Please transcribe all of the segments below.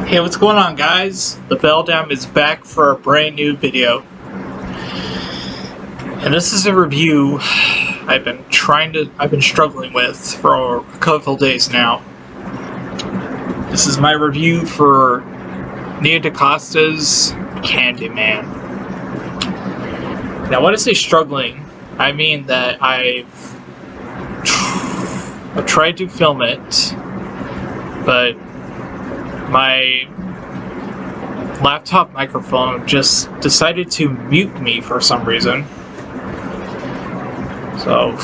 Hey, what's going on, guys? The Beldam is back for a brand new video. And this is a review I've been struggling with for a couple days now. This is my review for DaCosta's CANDYMAN. Now, when I say struggling, I mean that I've tried to film it, but my laptop microphone just decided to mute me for some reason. So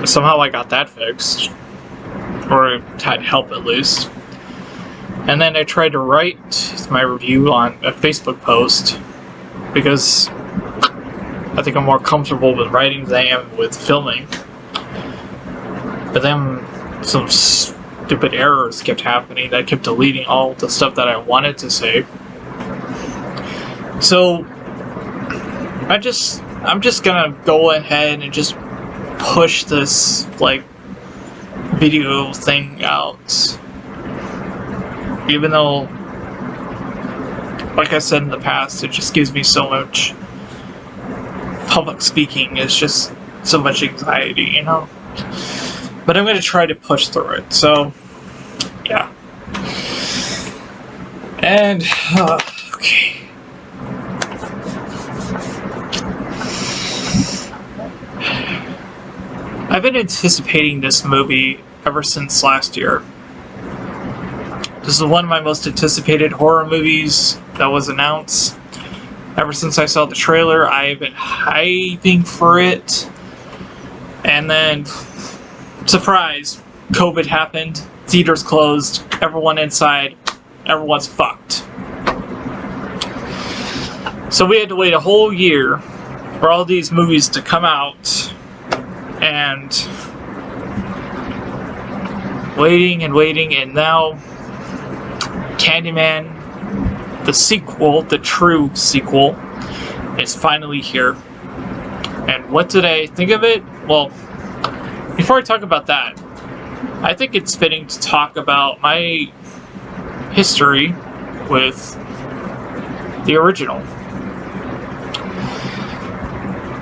somehow I got that fixed, or had help at least. And then I tried to write my review on a Facebook post because I think I'm more comfortable with writing than I am with filming. But then some stupid errors kept happening that kept deleting all the stuff that I wanted to say. So I'm just gonna go ahead and just push this video thing out, even though, like I said in the past, it just gives me so much public speaking. It's just so much anxiety, you know. But I'm gonna try to push through it. So yeah. And okay. I've been anticipating this movie ever since last year. This is one of my most anticipated horror movies that was announced. Ever since I saw the trailer, I've been hyping for it. And then, surprise, COVID happened, theaters closed, everyone inside, everyone's fucked. So we had to wait a whole year for all these movies to come out, and waiting, and now CANDYMAN, the sequel, the true sequel, is finally here. And what did I think of it? Well, before I talk about that, I think it's fitting to talk about my history with the original.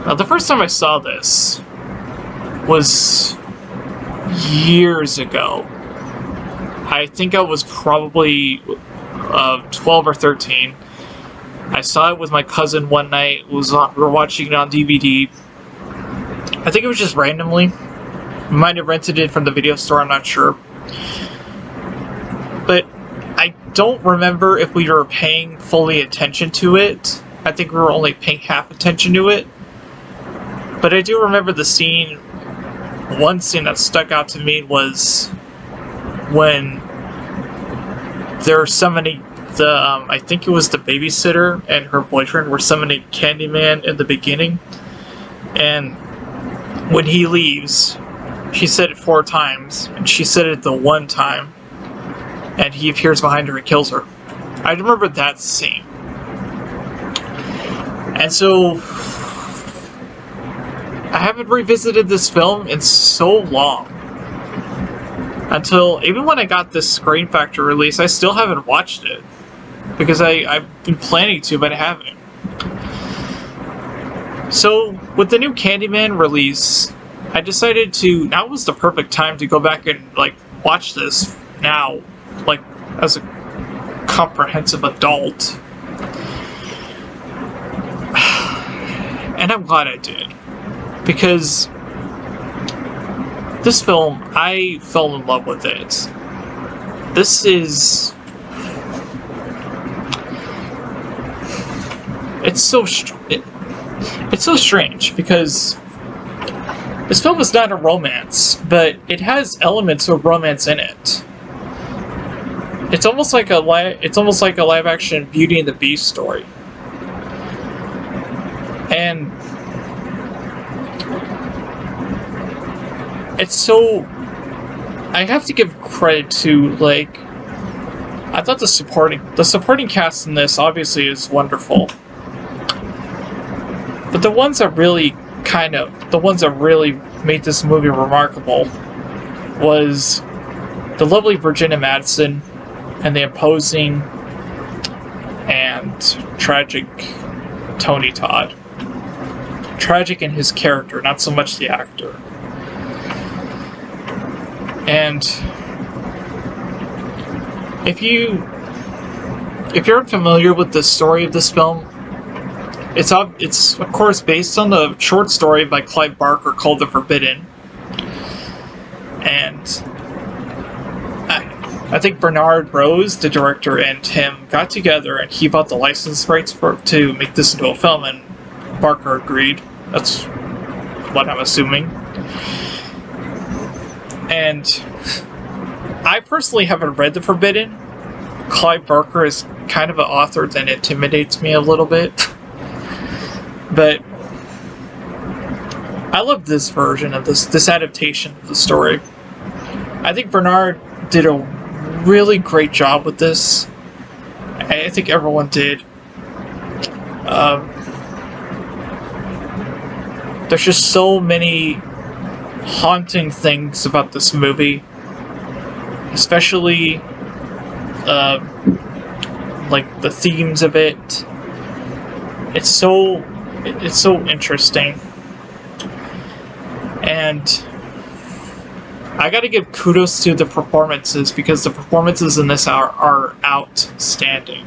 Now, the first time I saw this was years ago. I think I was probably 12 or 13. I saw it with my cousin one night. We were watching it on DVD. I think it was just randomly. We might have rented it from the video store, I'm not sure. But I don't remember if we were paying fully attention to it. I think we were only paying half attention to it. But I do remember the scene. One scene that stuck out to me was when they're summoning I think it was the babysitter and her boyfriend were summoning CANDYMAN in the beginning. And when he leaves, she said it 4 times, and she said it the one time, and he appears behind her and kills her. I remember that scene. And so I haven't revisited this film in so long. Until, even when I got this Screen Factor release, I still haven't watched it. Because I've been planning to, but I haven't. So, with the new CANDYMAN release, I decided now was the perfect time to go back and, watch this now, as a comprehensive adult. And I'm glad I did. Because this film, I fell in love with it. This is... It's so strange, because this film is not a romance, but it has elements of romance in it. It's almost like a live-action Beauty and the Beast story. And it's so... I have to give credit to, I thought the supporting cast in this obviously is wonderful. But the ones that really made this movie remarkable was the lovely Virginia Madsen, and the imposing and tragic Tony Todd. Tragic in his character, not so much the actor. And if you're unfamiliar with the story of this film, it's of course based on the short story by Clive Barker called The Forbidden. And I think Bernard Rose, the director, and him got together and he bought the license rights to make this into a film, and Barker agreed. That's what I'm assuming. And I personally haven't read The Forbidden. Clive Barker is kind of an author that intimidates me a little bit. But I love this version of this adaptation of the story. I think Bernard did a really great job with this. I think everyone did. There's just so many haunting things about this movie, especially like the themes of it. It's so interesting, and I gotta give kudos to the performances, because the performances in this are outstanding.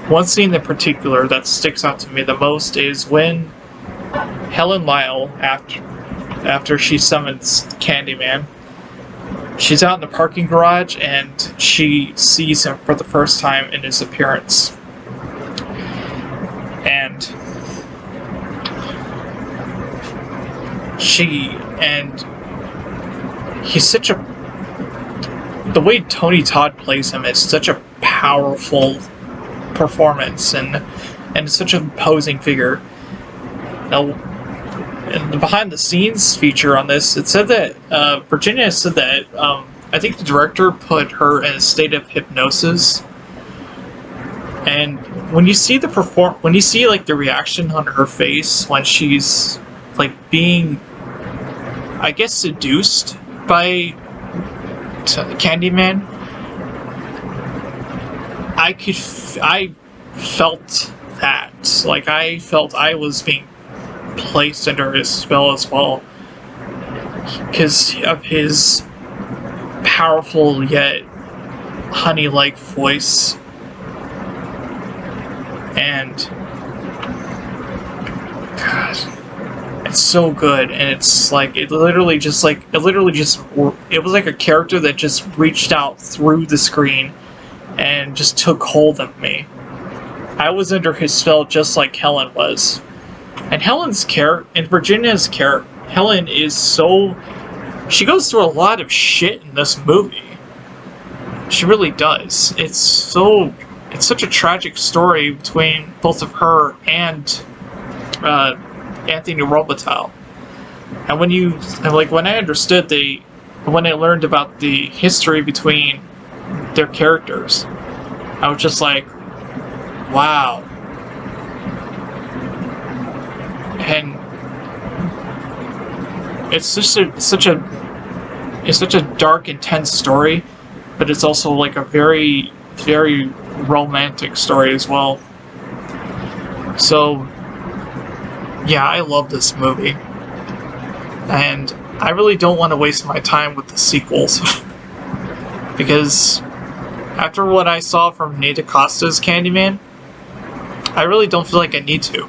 One scene in particular that sticks out to me the most is when Helen Lyle, after she summons CANDYMAN, she's out in the parking garage and she sees him for the first time in his appearance. And he's such a... The way Tony Todd plays him is such a powerful performance, and such an imposing figure. Now, in the behind the scenes feature on this, it said that Virginia said that I think the director put her in a state of hypnosis, and when you see like the reaction on her face when she's like being, I guess, seduced by CANDYMAN, I felt that. Like, I felt I was being placed under his spell as well, because of his powerful yet honey-like voice. And God, it's so good, and it's like it was like a character that just reached out through the screen and just took hold of me. I was under his spell just like Helen was. And Helen's character, and Virginia's character, Helen is so... She goes through a lot of shit in this movie. She really does. It's such a tragic story between both of her and Anthony Robitaille. And when I understood when I learned about the history between their characters, I was just like, wow. And it's such a dark, intense story, but it's also like a very, very romantic story as well. So yeah, I love this movie, and I really don't want to waste my time with the sequels. Because after what I saw from DaCosta's CANDYMAN, I really don't feel like I need to.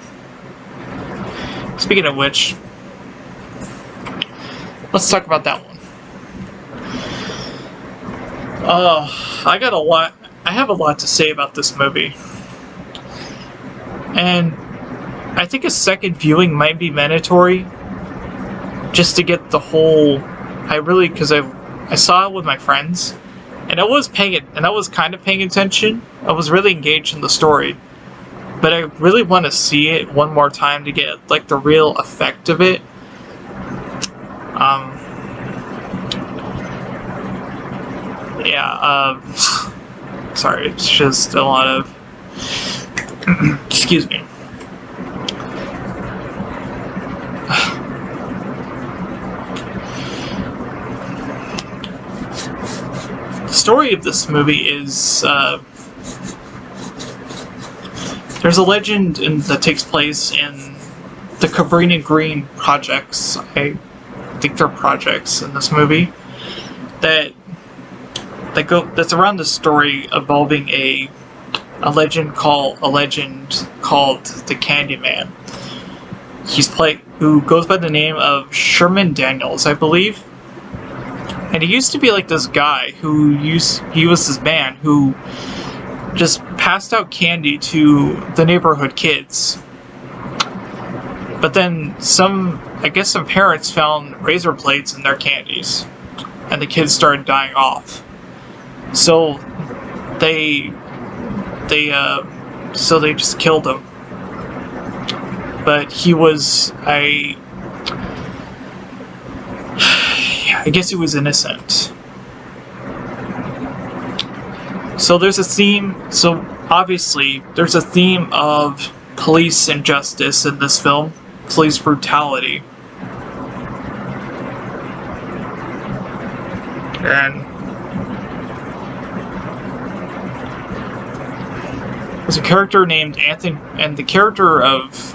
Speaking of which, let's talk about that one. I have a lot to say about this movie. And I think a second viewing might be mandatory, just to get the whole... because I saw it with my friends, and I was kind of paying attention. I was really engaged in the story, but I really want to see it one more time to get like the real effect of it. Sorry, it's just a lot of... Excuse me. story of this movie is there's a legend that takes place in the Cabrini Green projects. I think they're projects in this movie that's around the story involving a legend called the CANDYMAN. Who goes by the name of Sherman Daniels, I believe. And he used to be like this guy he was this man who just passed out candy to the neighborhood kids. But then some parents found razor blades in their candies, and the kids started dying off. So they just killed him. But he was I guess he was innocent. So there's a theme. So obviously there's a theme of police injustice in this film, police brutality, and there's a character named Anthony, and the character of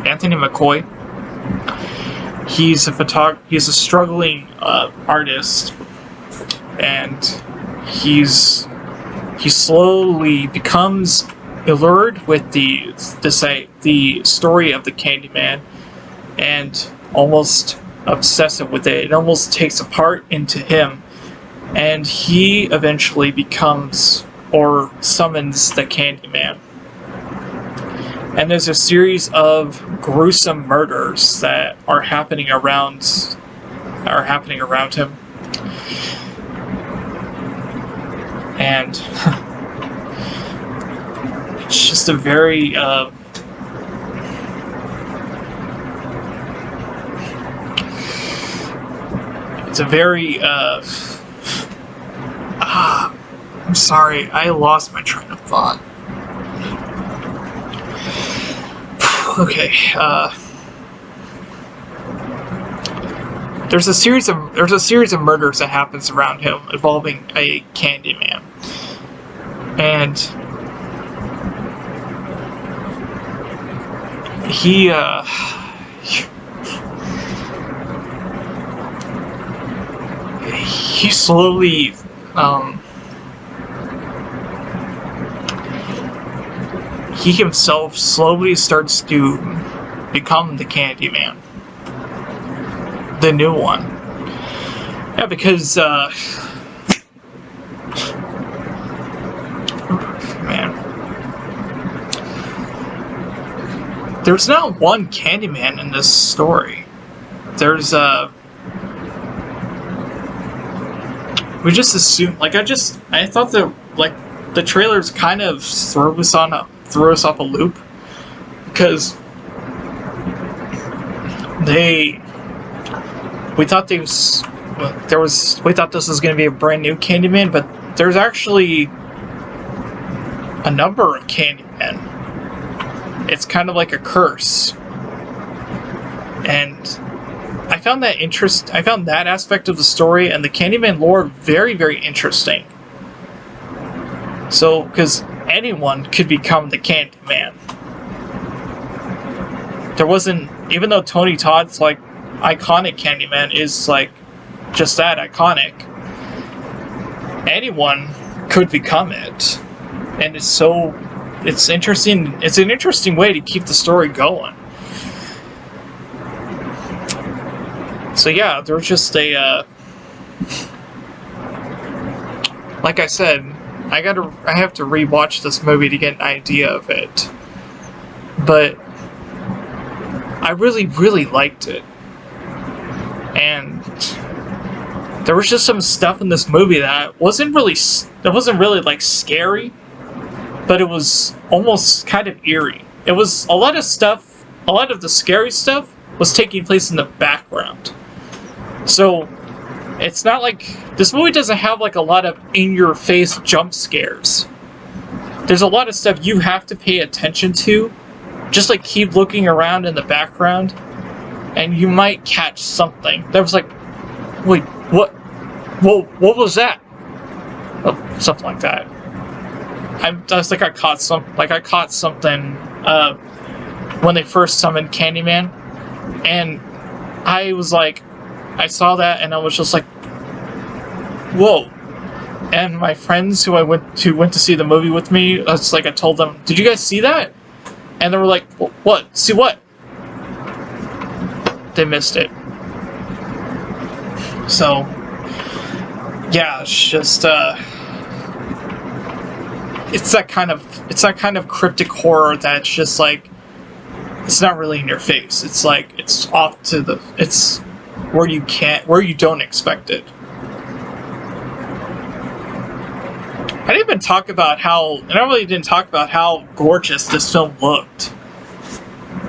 Anthony McCoy. He's a struggling artist, and he slowly becomes allured with the story of the Candyman, and almost obsessive with it. It almost takes a part into him, and he eventually becomes or summons the Candyman. And there's a series of gruesome murders that are happening around him. And it's just a very I'm sorry, I lost my train of thought. Okay, there's a series of murders that happens around him involving a Candyman, and he slowly he himself slowly starts to become the Candyman. The new one. Yeah, because, man. There's not one Candyman in this story. There's, we just assumed, like, I thought that, like, the trailers kind of threw us off a loop, because we thought this was going to be a brand new Candyman, but there's actually a number of Candymen. It's kind of like a curse, and I found that aspect of the story and the Candyman lore very, very interesting. So, because anyone could become the Candyman. There wasn't, even though Tony Todd's like iconic Candyman is like just that iconic, anyone could become it, and it's interesting. It's an interesting way to keep the story going. So yeah, there's just a like I said, I have to rewatch this movie to get an idea of it, but I really, really liked it. And there was just some stuff in this movie that wasn't really like scary, but it was almost kind of eerie. It was a lot of the scary stuff was taking place in the background. So it's not like this movie doesn't have like a lot of in-your-face jump scares. There's a lot of stuff you have to pay attention to. Just like keep looking around in the background, and you might catch something. That was like, wait, what? well, what was that? Oh, something like that. I caught something when they first summoned Candyman, and I was like, I saw that and I was just like, whoa. And my friends who went to see the movie with me, I told them, did you guys see that? And they were like, what? See what? They missed it. So, yeah, it's just, it's that kind of cryptic horror that's just like, it's not really in your face. It's like, it's off to it's where you don't expect it. I really didn't talk about how gorgeous this film looked.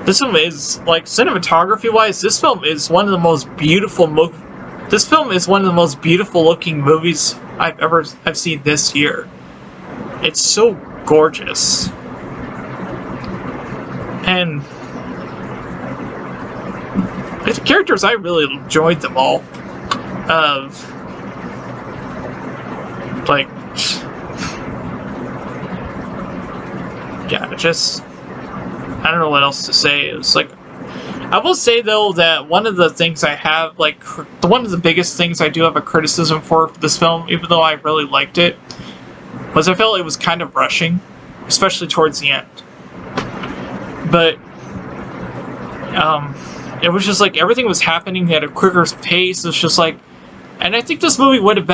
This film is, like, cinematography-wise, this film is one of the most beautiful looking movies I've seen this year. It's so gorgeous. And the characters, I really enjoyed them all. Like, yeah, just, I don't know what else to say. It was like, I will say though that one of the things I have, like, one of the biggest things I do have a criticism for this film, even though I really liked it, was I felt it was kind of rushing, especially towards the end. But it was just like everything was happening at a quicker pace. It was just like, and I think this movie would have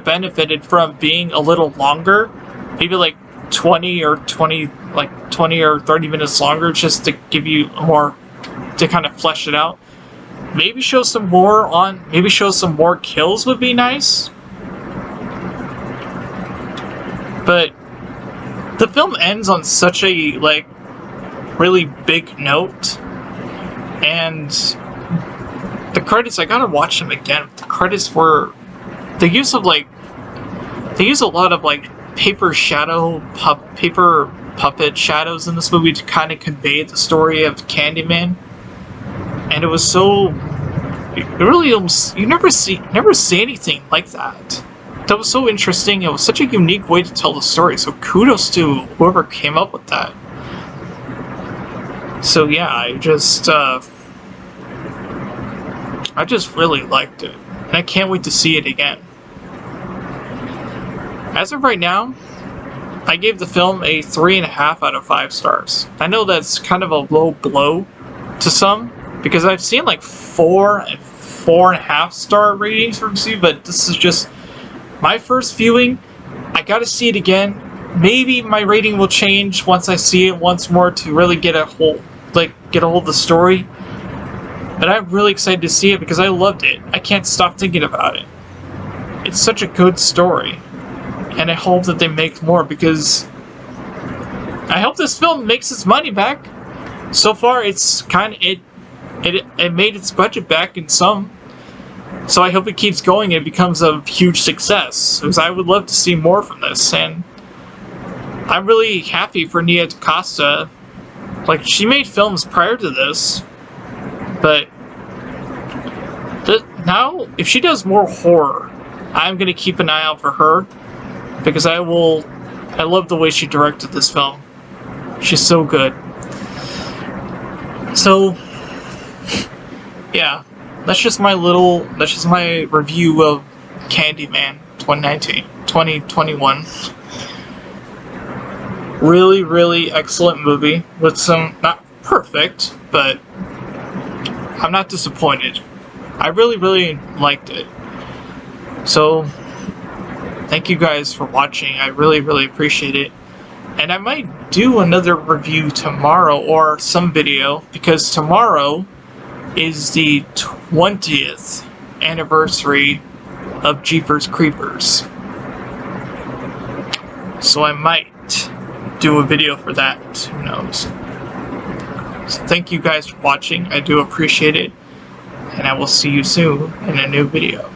benefited from being a little longer, maybe like 20 or 30 minutes longer, just to give you more, to kind of flesh it out. Maybe show some more kills would be nice. But the film ends on such a, like, really big note, and the credits, I gotta watch them again. The credits were, they use a lot of, like, paper puppet shadows in this movie to kind of convey the story of Candyman, and it was so, it really almost, you never see anything like that. That was so interesting. It was such a unique way to tell the story, so kudos to whoever came up with that. So yeah, I just really liked it, and I can't wait to see it again. As of right now, I gave the film a 3.5 out of 5 stars. I know that's kind of a low blow to some, because I've seen like 4 and 4.5 star ratings for this movie, but this is just my first viewing. I gotta see it again. Maybe my rating will change once I see it once more to really get a hold of the story. But I'm really excited to see it because I loved it. I can't stop thinking about it. It's such a good story. And I hope that they make more, because I hope this film makes its money back. So far, it's it made its budget back in some. So I hope it keeps going and it becomes a huge success, because I would love to see more from this. And I'm really happy for DaCosta. Like, she made films prior to this, but now if she does more horror, I'm gonna keep an eye out for her, because I love the way she directed this film. She's so good. So yeah, that's just my review of Candyman 2021. Really, really excellent movie with some, not perfect, but I'm not disappointed. I really, really liked it. So thank you guys for watching. I really, really appreciate it. And I might do another review tomorrow, or some video, because tomorrow is the 20th anniversary of Jeepers Creepers. So I might do a video for that. Who knows? So thank you guys for watching. I do appreciate it. And I will see you soon in a new video.